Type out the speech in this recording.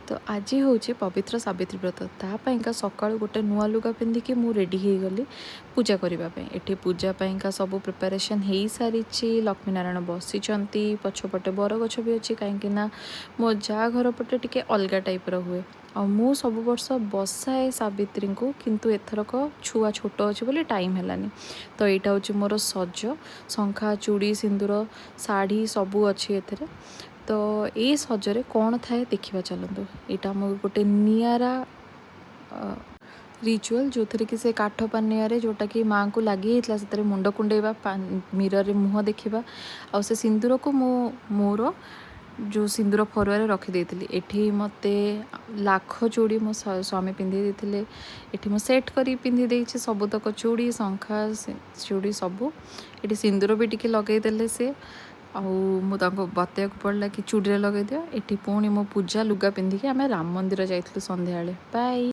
तो आज हूँ पवित्र सावित्री व्रत तापाइका सकाळु गोटे नुआ लुगा पिंधिकी मु रेडी हो गली पूजा करने एठी पूजा पाइका सब प्रिपरेशन हो सारी लक्ष्मीनारायण बसी पछपटे बरगछ भी अच्छी कहीं मो जा घर पटे टिके अलग टाइप हुए आ मु सब वर्ष बसाए सावित्री को किंतु एथरक छुआ छोट अच्छे बोली टाइम है तो यहाँ हूँ मोर सज शंखा चूड़ी सिंदूर शाढ़ी सबू अच्छी एथरे तो ये सजरे कौन थाए देखा चलतु यहाँ मो गोटे निरा रिचुअल जो थे कि से काठ पानिया जोटा कि माँ को लगी से मुंड कुंडेवा मिरर मुँह देखा आ से सिंदूर को मोर जो सिंदूर फरुआ रखीदे एठी मते लाख चूड़ी मो स्वामी पिंधि देते एठी मो सेट करी पिंधि देछि सबुतक चूड़ी शंखा चूड़ी सबू ये सिंदूर भी टिके लगेदेले से बतया पड़ा कि चूड़ी लगे दियो एठी पुणी मो पूजा लुगा पिंधिकी आम राम मंदिर जाइलु संध्या बाय।